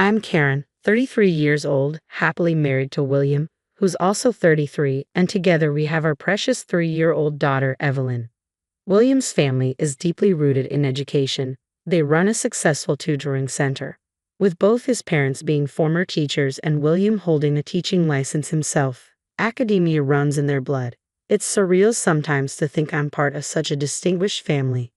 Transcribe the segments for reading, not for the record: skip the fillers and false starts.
I'm Karen, 33 years old, happily married to William, who's also 33, and together we have our precious 3-year-old daughter, Evelyn. William's family is deeply rooted in education. They run a successful tutoring center, with both his parents being former teachers and William holding a teaching license himself. Academia runs in their blood. It's surreal sometimes to think I'm part of such a distinguished family.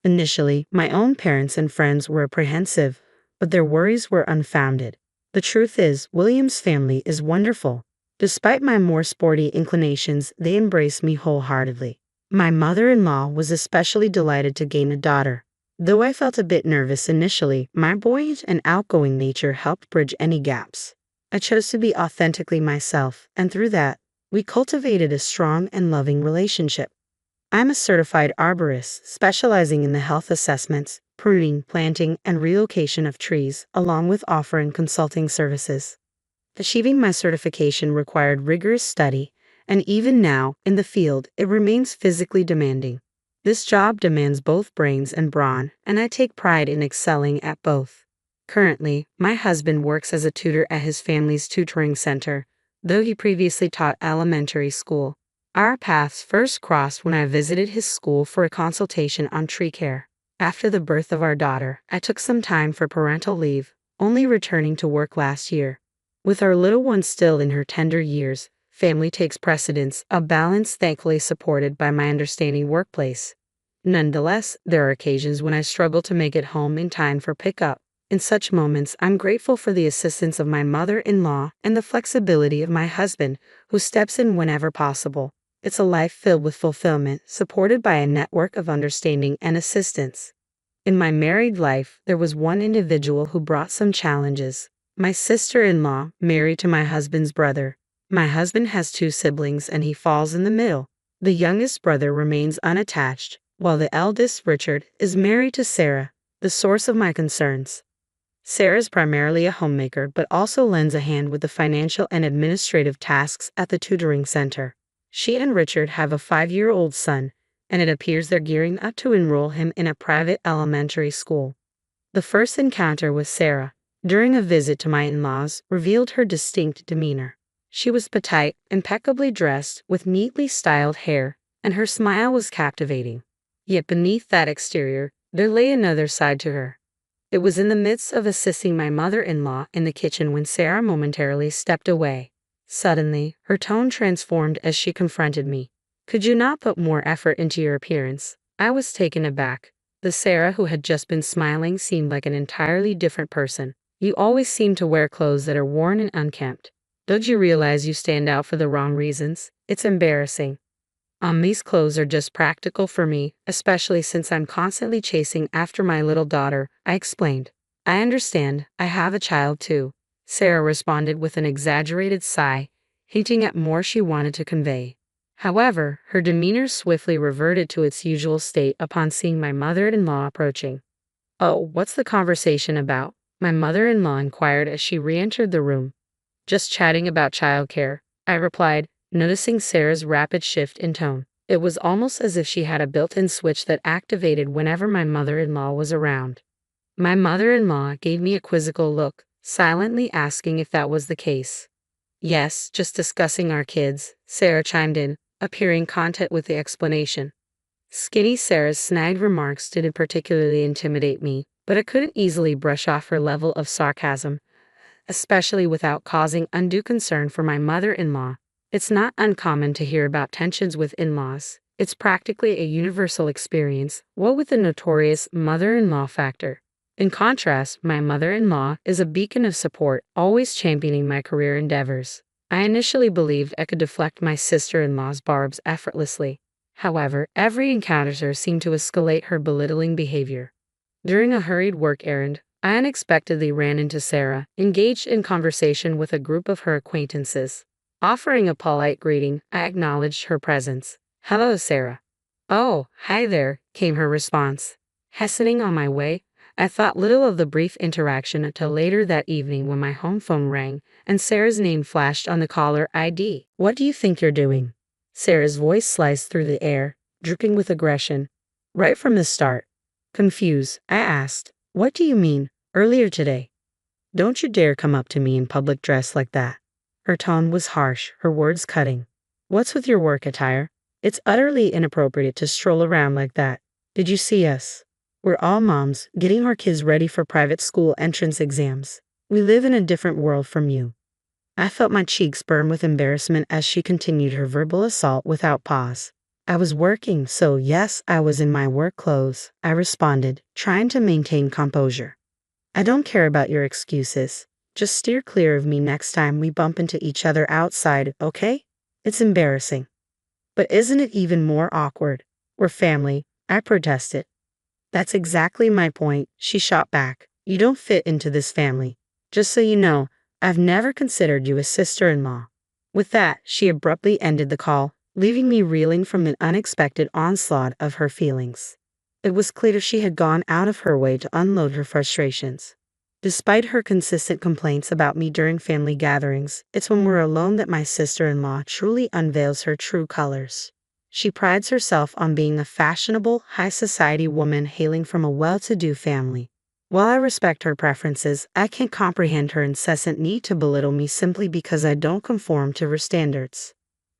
Initially, my own parents and friends were apprehensive, but their worries were unfounded. The truth is, William's family is wonderful. Despite my more sporty inclinations, they embrace me wholeheartedly. My mother-in-law was especially delighted to gain a daughter. Though I felt a bit nervous initially, my buoyant and outgoing nature helped bridge any gaps. I chose to be authentically myself, and through that, we cultivated a strong and loving relationship. I'm a certified arborist, specializing in the health assessments, pruning, planting, and relocation of trees, along with offering consulting services. Achieving my certification required rigorous study, and even now, in the field, it remains physically demanding. This job demands both brains and brawn, and I take pride in excelling at both. Currently, my husband works as a tutor at his family's tutoring center, though he previously taught elementary school. Our paths first crossed when I visited his school for a consultation on tree care. After the birth of our daughter, I took some time for parental leave, only returning to work last year. With our little one still in her tender years, family takes precedence, a balance thankfully supported by my understanding workplace. Nonetheless, there are occasions when I struggle to make it home in time for pickup. In such moments, I'm grateful for the assistance of my mother-in-law and the flexibility of my husband, who steps in whenever possible. It's a life filled with fulfillment, supported by a network of understanding and assistance. In my married life, there was one individual who brought some challenges. My sister-in-law, married to my husband's brother. My husband has 2 siblings and he falls in the middle. The youngest brother remains unattached, while the eldest, Richard, is married to Sarah, the source of my concerns. Sarah is primarily a homemaker but also lends a hand with the financial and administrative tasks at the tutoring center. She and Richard have a 5-year-old son, and it appears they're gearing up to enroll him in a private elementary school. The first encounter with Sarah, during a visit to my in-laws, revealed her distinct demeanor. She was petite, impeccably dressed, with neatly styled hair, and her smile was captivating. Yet beneath that exterior, there lay another side to her. It was in the midst of assisting my mother-in-law in the kitchen when Sarah momentarily stepped away. Suddenly, her tone transformed as she confronted me. "Could you not put more effort into your appearance?" I was taken aback. The Sarah who had just been smiling seemed like an entirely different person. "You always seem to wear clothes that are worn and unkempt. Don't you realize you stand out for the wrong reasons? It's embarrassing." These clothes are just practical for me, especially since I'm constantly chasing after my little daughter," I explained. "I understand, I have a child too," Sarah responded with an exaggerated sigh, hinting at more she wanted to convey. However, her demeanor swiftly reverted to its usual state upon seeing my mother-in-law approaching. "Oh, what's the conversation about?" my mother-in-law inquired as she re-entered the room. "Just chatting about childcare," I replied, noticing Sarah's rapid shift in tone. It was almost as if she had a built-in switch that activated whenever my mother-in-law was around. My mother-in-law gave me a quizzical look, silently asking if that was the case. "Yes, just discussing our kids," Sarah chimed in, appearing content with the explanation. Skinny Sarah's snagged remarks didn't particularly intimidate me, but I couldn't easily brush off her level of sarcasm, especially without causing undue concern for my mother-in-law. It's not uncommon to hear about tensions with in-laws. It's practically a universal experience, what with the notorious mother-in-law factor. In contrast, my mother-in-law is a beacon of support, always championing my career endeavors. I initially believed I could deflect my sister-in-law's barbs effortlessly. However, every encounter seemed to escalate her belittling behavior. During a hurried work errand, I unexpectedly ran into Sarah, engaged in conversation with a group of her acquaintances. Offering a polite greeting, I acknowledged her presence. "Hello, Sarah." "Oh, hi there," came her response. Hastening on my way, I thought little of the brief interaction until later that evening when my home phone rang and Sarah's name flashed on the caller ID. "What do you think you're doing?" Sarah's voice sliced through the air, dripping with aggression. Right from the start. Confused, I asked, "What do you mean, earlier today?" Don't you dare come up to me in public dressed like that. Her tone was harsh, her words cutting. What's with your work attire? It's utterly inappropriate to stroll around like that. Did you see us? We're all moms, getting our kids ready for private school entrance exams. We live in a different world from you. I felt my cheeks burn with embarrassment as she continued her verbal assault without pause. I was working, so yes, I was in my work clothes, I responded, trying to maintain composure. I don't care about your excuses. Just steer clear of me next time we bump into each other outside, okay? It's embarrassing. But isn't it even more awkward? We're family, I protested. That's exactly my point, she shot back. You don't fit into this family. Just so you know, I've never considered you a sister-in-law. With that, she abruptly ended the call, leaving me reeling from an unexpected onslaught of her feelings. It was clear she had gone out of her way to unload her frustrations. Despite her consistent complaints about me during family gatherings, it's when we're alone that my sister-in-law truly unveils her true colors. She prides herself on being a fashionable, high-society woman hailing from a well-to-do family. While I respect her preferences, I can't comprehend her incessant need to belittle me simply because I don't conform to her standards.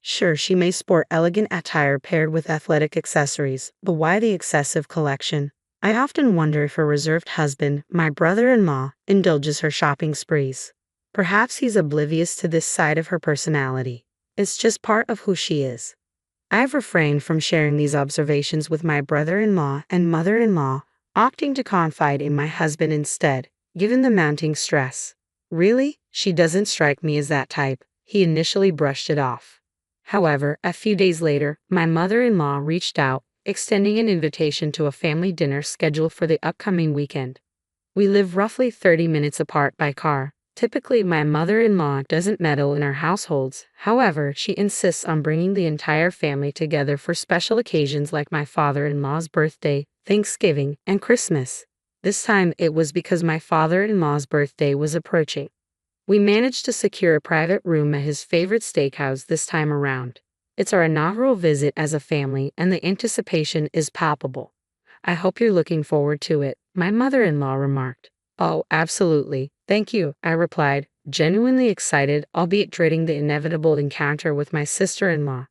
Sure, she may sport elegant attire paired with athletic accessories, but why the excessive collection? I often wonder if her reserved husband, my brother-in-law, indulges her shopping sprees. Perhaps he's oblivious to this side of her personality. It's just part of who she is. I've refrained from sharing these observations with my brother-in-law and mother-in-law, opting to confide in my husband instead, given the mounting stress. Really? She doesn't strike me as that type. He initially brushed it off. However, a few days later, my mother-in-law reached out, extending an invitation to a family dinner scheduled for the upcoming weekend. We live roughly 30 minutes apart by car. Typically, my mother-in-law doesn't meddle in our households. However, she insists on bringing the entire family together for special occasions like my father-in-law's birthday, Thanksgiving, and Christmas. This time, it was because my father-in-law's birthday was approaching. We managed to secure a private room at his favorite steakhouse this time around. It's our inaugural visit as a family, and the anticipation is palpable. I hope you're looking forward to it, my mother-in-law remarked. Oh, absolutely. Thank you, I replied, genuinely excited, albeit dreading the inevitable encounter with my sister-in-law.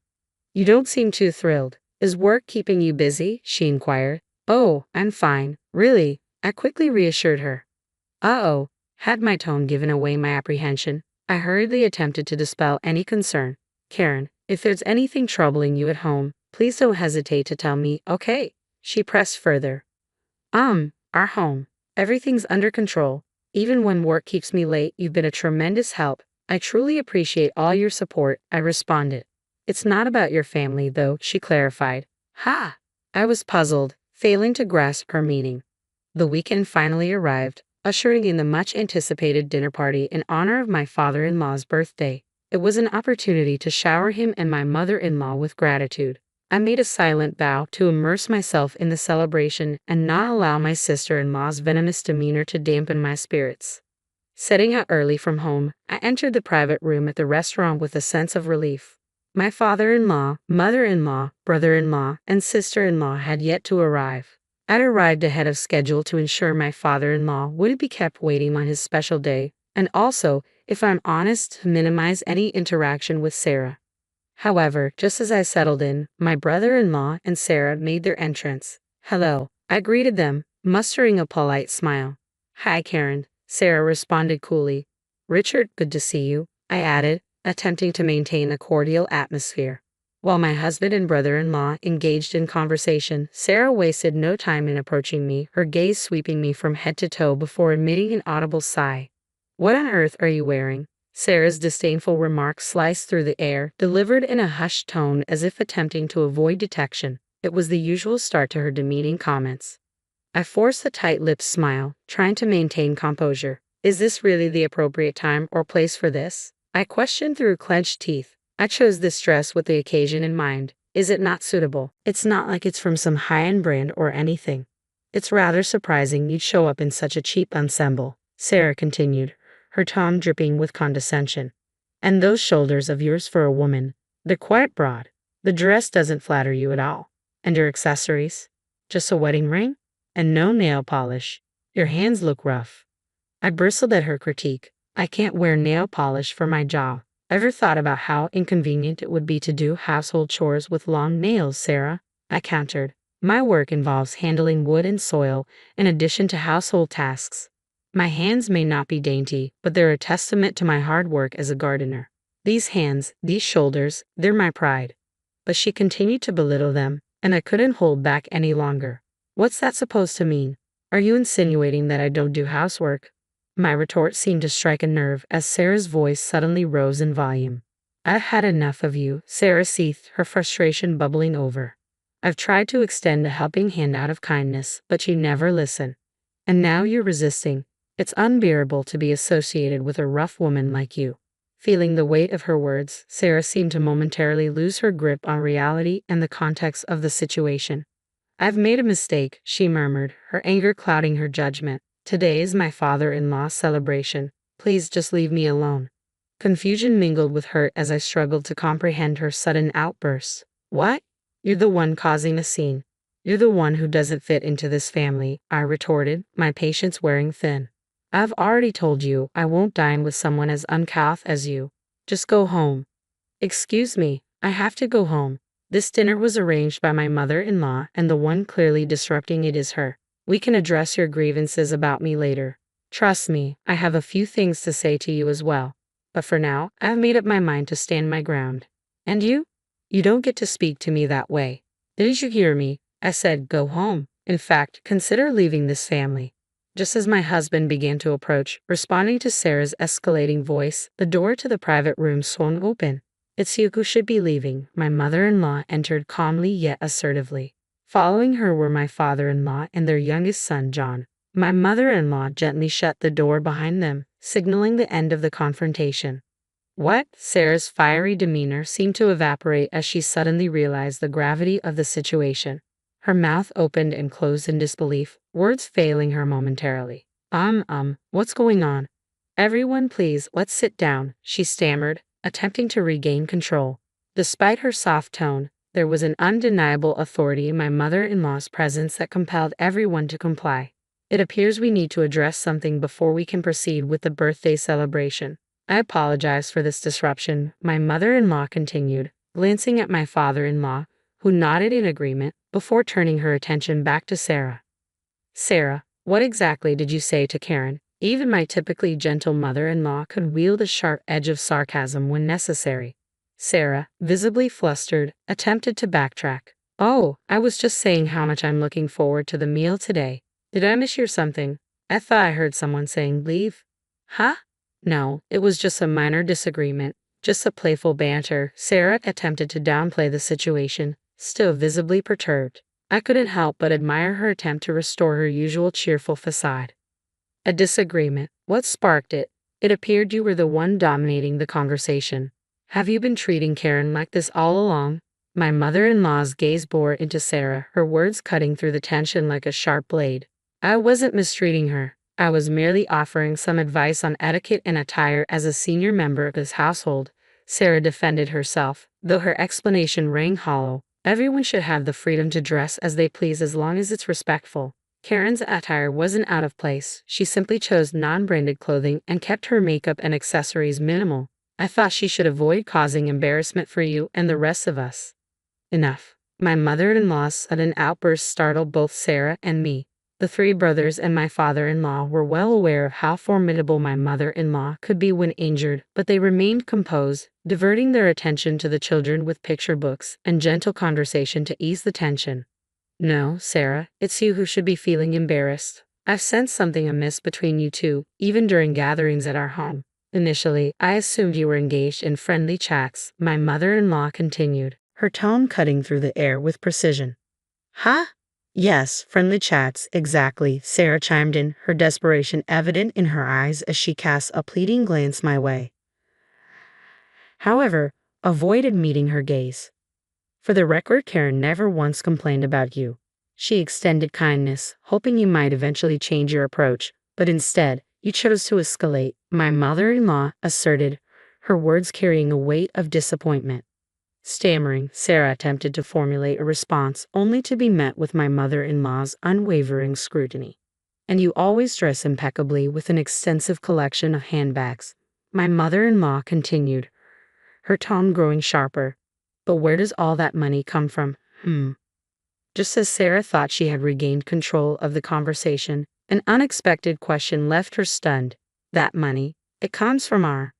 You don't seem too thrilled. Is work keeping you busy? She inquired. Oh, I'm fine, really, I quickly reassured her. Uh-oh. Had my tone given away my apprehension, I hurriedly attempted to dispel any concern. Karen, if there's anything troubling you at home, please don't hesitate to tell me, okay? She pressed further. Our home. Everything's under control. Even when work keeps me late, you've been a tremendous help. I truly appreciate all your support, I responded. It's not about your family, though, she clarified. Ha! I was puzzled, failing to grasp her meaning. The weekend finally arrived, ushering in the much-anticipated dinner party in honor of my father-in-law's birthday. It was an opportunity to shower him and my mother-in-law with gratitude. I made a silent vow to immerse myself in the celebration and not allow my sister-in-law's venomous demeanor to dampen my spirits. Setting out early from home, I entered the private room at the restaurant with a sense of relief. My father-in-law, mother-in-law, brother-in-law, and sister-in-law had yet to arrive. I'd arrived ahead of schedule to ensure my father-in-law wouldn't be kept waiting on his special day, and also, if I'm honest, to minimize any interaction with Sarah. However, just as I settled in, my brother-in-law and Sarah made their entrance. Hello, I greeted them, mustering a polite smile. Hi, Karen, Sarah responded coolly. Richard, good to see you, I added, attempting to maintain a cordial atmosphere. While my husband and brother-in-law engaged in conversation, Sarah wasted no time in approaching me, her gaze sweeping me from head to toe before emitting an audible sigh. What on earth are you wearing? Sarah's disdainful remark sliced through the air, delivered in a hushed tone as if attempting to avoid detection. It was the usual start to her demeaning comments. I forced a tight-lipped smile, trying to maintain composure. Is this really the appropriate time or place for this? I questioned through clenched teeth. I chose this dress with the occasion in mind. Is it not suitable? It's not like it's from some high-end brand or anything. It's rather surprising you'd show up in such a cheap ensemble, Sarah continued, her tone dripping with condescension. And those shoulders of yours for a woman, they're quite broad. The dress doesn't flatter you at all. And your accessories? Just a wedding ring? And no nail polish. Your hands look rough. I bristled at her critique. I can't wear nail polish for my job. Ever thought about how inconvenient it would be to do household chores with long nails, Sarah? I countered. My work involves handling wood and soil in addition to household tasks. My hands may not be dainty, but they're a testament to my hard work as a gardener. These hands, these shoulders, they're my pride. But she continued to belittle them, and I couldn't hold back any longer. What's that supposed to mean? Are you insinuating that I don't do housework? My retort seemed to strike a nerve as Sarah's voice suddenly rose in volume. I've had enough of you, Sarah seethed, her frustration bubbling over. I've tried to extend a helping hand out of kindness, but you never listen. And now you're resisting. It's unbearable to be associated with a rough woman like you. Feeling the weight of her words, Sarah seemed to momentarily lose her grip on reality and the context of the situation. I've made a mistake, she murmured, her anger clouding her judgment. Today is my father-in-law's celebration. Please just leave me alone. Confusion mingled with hurt as I struggled to comprehend her sudden outburst. What? You're the one causing a scene. You're the one who doesn't fit into this family, I retorted, my patience wearing thin. I've already told you I won't dine with someone as uncouth as you. Just go home. Excuse me, I have to go home. This dinner was arranged by my mother-in-law, and the one clearly disrupting it is her. We can address your grievances about me later. Trust me, I have a few things to say to you as well. But for now, I've made up my mind to stand my ground. And you? You don't get to speak to me that way. Didn't you hear me? I said go home. In fact, consider leaving this family. Just as my husband began to approach, responding to Sarah's escalating voice, the door to the private room swung open. It's you who should be leaving, my mother-in-law entered calmly yet assertively. Following her were my father-in-law and their youngest son, John. My mother-in-law gently shut the door behind them, signaling the end of the confrontation. What? Sarah's fiery demeanor seemed to evaporate as she suddenly realized the gravity of the situation. Her mouth opened and closed in disbelief, words failing her momentarily. What's going on? Everyone please, let's sit down, she stammered, attempting to regain control. Despite her soft tone, there was an undeniable authority in my mother-in-law's presence that compelled everyone to comply. It appears we need to address something before we can proceed with the birthday celebration. I apologize for this disruption, my mother-in-law continued, glancing at my father-in-law, who nodded in agreement, before turning her attention back to Sarah. Sarah, what exactly did you say to Karen? Even my typically gentle mother-in-law could wield a sharp edge of sarcasm when necessary. Sarah, visibly flustered, attempted to backtrack. Oh, I was just saying how much I'm looking forward to the meal today. Did I mishear something? I thought I heard someone saying leave. Huh? No, it was just a minor disagreement, just a playful banter. Sarah attempted to downplay the situation, still visibly perturbed. I couldn't help but admire her attempt to restore her usual cheerful facade. A disagreement. What sparked it? It appeared you were the one dominating the conversation. Have you been treating Karen like this all along? My mother-in-law's gaze bore into Sarah, her words cutting through the tension like a sharp blade. I wasn't mistreating her. I was merely offering some advice on etiquette and attire as a senior member of this household. Sarah defended herself, though her explanation rang hollow. Everyone should have the freedom to dress as they please as long as it's respectful. Karen's attire wasn't out of place. She simply chose non-branded clothing and kept her makeup and accessories minimal. I thought she should avoid causing embarrassment for you and the rest of us. Enough. My mother-in-law's sudden outburst startled both Sarah and me. The three brothers and my father-in-law were well aware of how formidable my mother-in-law could be when injured, but they remained composed, diverting their attention to the children with picture books and gentle conversation to ease the tension. No, Sarah, it's you who should be feeling embarrassed. I've sensed something amiss between you two, even during gatherings at our home. Initially, I assumed you were engaged in friendly chats, my mother-in-law continued, her tone cutting through the air with precision. Huh? Yes, friendly chats, exactly, Sarah chimed in, her desperation evident in her eyes as she cast a pleading glance my way. However, avoided meeting her gaze. For the record, Karen never once complained about you. She extended kindness, hoping you might eventually change your approach, but instead, you chose to escalate, my mother-in-law asserted, her words carrying a weight of disappointment. Stammering, Sarah attempted to formulate a response only to be met with my mother-in-law's unwavering scrutiny. and you always dress impeccably with an extensive collection of handbags. My mother-in-law continued, her tone growing sharper. But where does all that money come from? Just as Sarah thought she had regained control of the conversation, an unexpected question left her stunned. That money, it comes from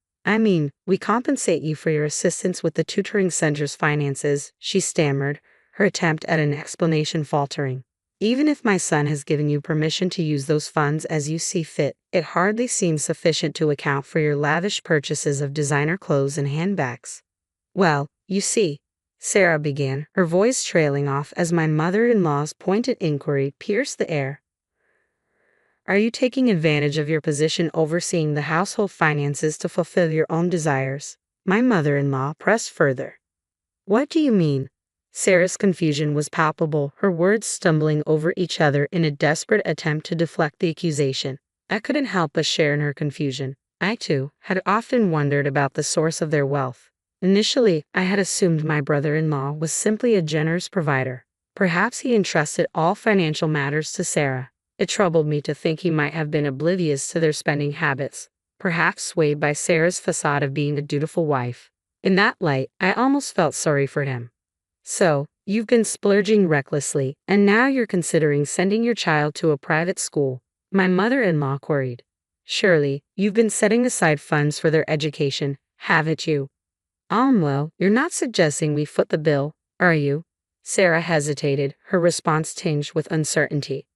we compensate you for your assistance with the tutoring center's finances, she stammered, her attempt at an explanation faltering. Even if my son has given you permission to use those funds as you see fit, it hardly seems sufficient to account for your lavish purchases of designer clothes and handbags. Well, you see, Sarah began, her voice trailing off as my mother-in-law's pointed inquiry pierced the air. Are you taking advantage of your position overseeing the household finances to fulfill your own desires? My mother-in-law pressed further. What do you mean? Sarah's confusion was palpable, her words stumbling over each other in a desperate attempt to deflect the accusation. I couldn't help but share in her confusion. I, too, had often wondered about the source of their wealth. Initially, I had assumed my brother-in-law was simply a generous provider. Perhaps he entrusted all financial matters to Sarah. It troubled me to think he might have been oblivious to their spending habits, perhaps swayed by Sarah's facade of being a dutiful wife. In that light, I almost felt sorry for him. So, you've been splurging recklessly, and now you're considering sending your child to a private school? My mother-in-law queried. Surely, you've been setting aside funds for their education, haven't you? Well, you're not suggesting we foot the bill, are you? Sarah hesitated, her response tinged with uncertainty.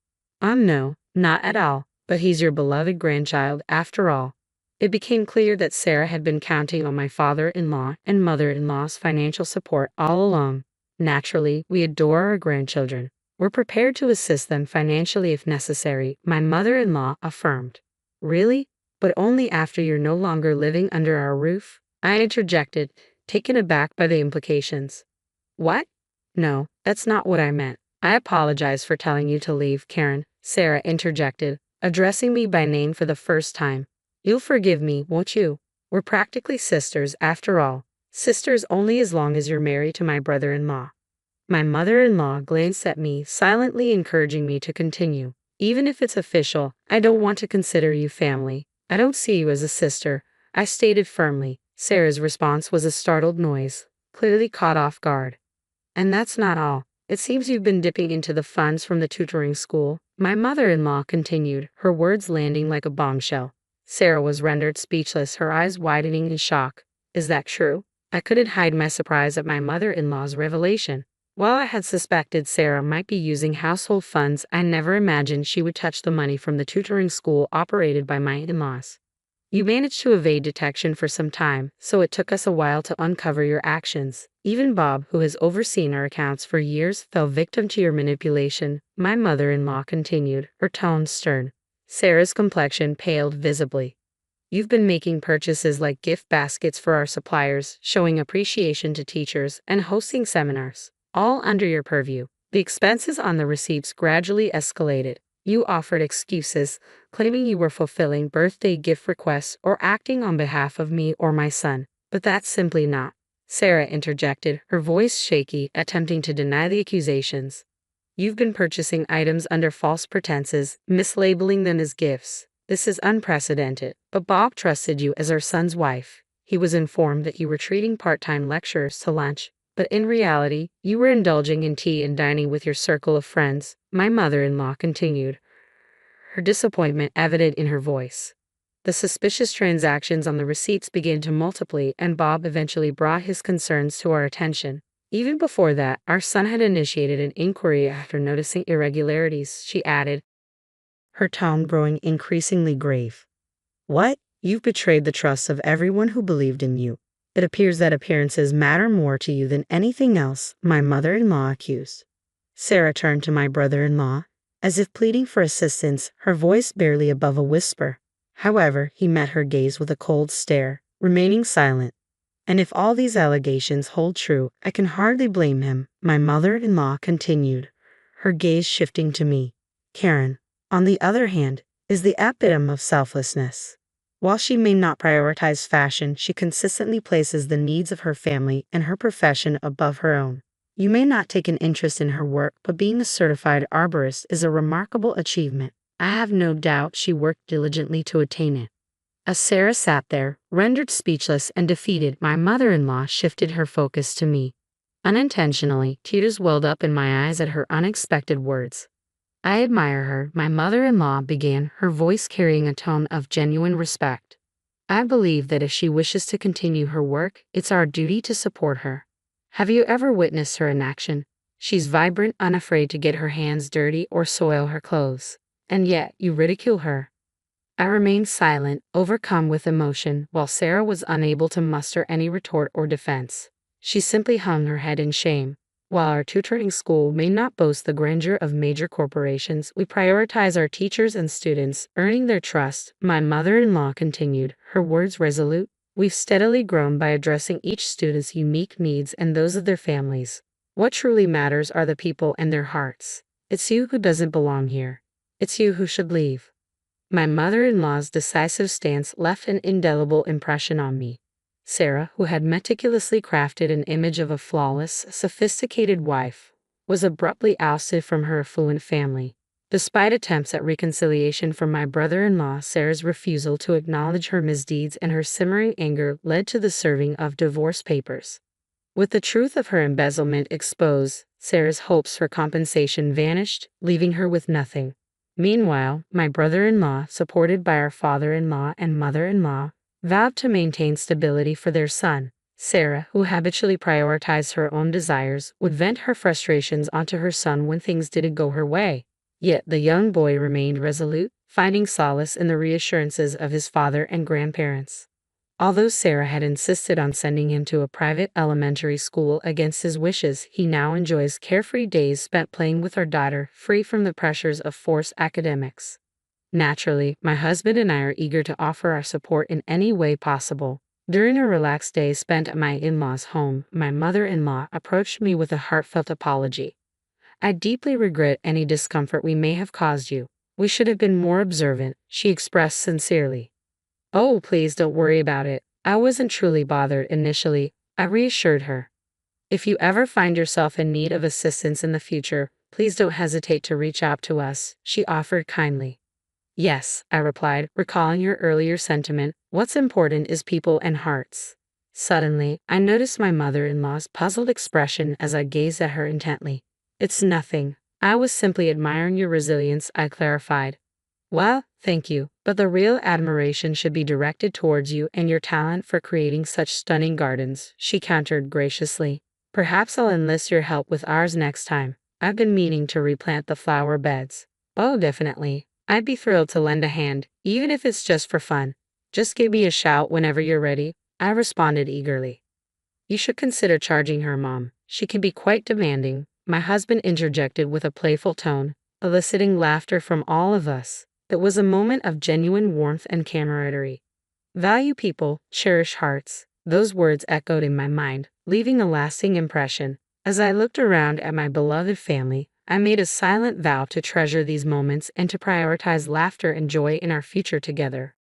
No, not at all, but he's your beloved grandchild after all. It became clear that Sarah had been counting on my father-in-law and mother-in-law's financial support all along. Naturally, we adore our grandchildren. We're prepared to assist them financially if necessary, my mother-in-law affirmed. Really? But only after you're no longer living under our roof? I interjected, taken aback by the implications. What? No, that's not what I meant. I apologize for telling you to leave, Karen, Sarah interjected, addressing me by name for the first time. You'll forgive me, won't you? We're practically sisters, after all. Sisters only as long as you're married to my brother-in-law. My mother-in-law glanced at me, silently encouraging me to continue. Even if it's official, I don't want to consider you family. I don't see you as a sister, I stated firmly. Sarah's response was a startled noise, clearly caught off guard. And that's not all. It seems you've been dipping into the funds from the tutoring school, my mother-in-law continued, her words landing like a bombshell. Sarah was rendered speechless, her eyes widening in shock. Is that true? I couldn't hide my surprise at my mother-in-law's revelation. While I had suspected Sarah might be using household funds, I never imagined she would touch the money from the tutoring school operated by my in-laws. You managed to evade detection for some time, so it took us a while to uncover your actions. Even Bob, who has overseen our accounts for years, fell victim to your manipulation, my mother-in-law continued, her tone stern. Sarah's complexion paled visibly. You've been making purchases like gift baskets for our suppliers, showing appreciation to teachers, and hosting seminars, all under your purview. The expenses on the receipts gradually escalated. You offered excuses, claiming you were fulfilling birthday gift requests or acting on behalf of me or my son. But that's simply not. Sarah interjected, her voice shaky, attempting to deny the accusations. You've been purchasing items under false pretenses, mislabeling them as gifts. This is unprecedented, but Bob trusted you as our son's wife. He was informed that you were treating part-time lecturers to lunch, but in reality, you were indulging in tea and dining with your circle of friends, my mother-in-law continued, her disappointment evident in her voice. The suspicious transactions on the receipts began to multiply, and Bob eventually brought his concerns to our attention. Even before that, our son had initiated an inquiry after noticing irregularities, she added, her tone growing increasingly grave. What? You've betrayed the trust of everyone who believed in you. It appears that appearances matter more to you than anything else, my mother-in-law accused. Sarah turned to my brother-in-law, as if pleading for assistance, her voice barely above a whisper. However, he met her gaze with a cold stare, remaining silent. And if all these allegations hold true, I can hardly blame him, my mother-in-law continued, her gaze shifting to me. Karen, on the other hand, is the epitome of selflessness. While she may not prioritize fashion, she consistently places the needs of her family and her profession above her own. You may not take an interest in her work, but being a certified arborist is a remarkable achievement. I have no doubt she worked diligently to attain it. As Sarah sat there, rendered speechless and defeated, my mother-in-law shifted her focus to me. Unintentionally, tears welled up in my eyes at her unexpected words. I admire her, my mother-in-law began, her voice carrying a tone of genuine respect. I believe that if she wishes to continue her work, it's our duty to support her. Have you ever witnessed her in action? She's vibrant, unafraid to get her hands dirty or soil her clothes. And yet, you ridicule her. I remained silent, overcome with emotion, while Sarah was unable to muster any retort or defense. She simply hung her head in shame. While our tutoring school may not boast the grandeur of major corporations, we prioritize our teachers and students, earning their trust, my mother-in-law continued, her words resolute. We've steadily grown by addressing each student's unique needs and those of their families. What truly matters are the people and their hearts. It's you who doesn't belong here. It's you who should leave. My mother-in-law's decisive stance left an indelible impression on me. Sarah, who had meticulously crafted an image of a flawless, sophisticated wife, was abruptly ousted from her affluent family. Despite attempts at reconciliation from my brother-in-law, Sarah's refusal to acknowledge her misdeeds and her simmering anger led to the serving of divorce papers. With the truth of her embezzlement exposed, Sarah's hopes for compensation vanished, leaving her with nothing. Meanwhile, my brother-in-law, supported by our father-in-law and mother-in-law, vowed to maintain stability for their son. Sarah, who habitually prioritized her own desires, would vent her frustrations onto her son when things didn't go her way. Yet the young boy remained resolute, finding solace in the reassurances of his father and grandparents. Although Sarah had insisted on sending him to a private elementary school against his wishes, he now enjoys carefree days spent playing with our daughter, free from the pressures of forced academics. Naturally, my husband and I are eager to offer our support in any way possible. During a relaxed day spent at my in-laws' home, my mother-in-law approached me with a heartfelt apology. I deeply regret any discomfort we may have caused you. We should have been more observant, she expressed sincerely. Oh, please don't worry about it. I wasn't truly bothered initially, I reassured her. If you ever find yourself in need of assistance in the future, please don't hesitate to reach out to us, she offered kindly. Yes, I replied, recalling her earlier sentiment, what's important is people and hearts. Suddenly, I noticed my mother-in-law's puzzled expression as I gazed at her intently. It's nothing. I was simply admiring your resilience, I clarified. Well, thank you, but the real admiration should be directed towards you and your talent for creating such stunning gardens, she countered graciously. Perhaps I'll enlist your help with ours next time. I've been meaning to replant the flower beds. Oh, definitely. I'd be thrilled to lend a hand, even if it's just for fun. Just give me a shout whenever you're ready, I responded eagerly. You should consider charging her, Mom. She can be quite demanding, my husband interjected with a playful tone, eliciting laughter from all of us. It was a moment of genuine warmth and camaraderie. Value people, cherish hearts. Those words echoed in my mind, leaving a lasting impression. As I looked around at my beloved family, I made a silent vow to treasure these moments and to prioritize laughter and joy in our future together.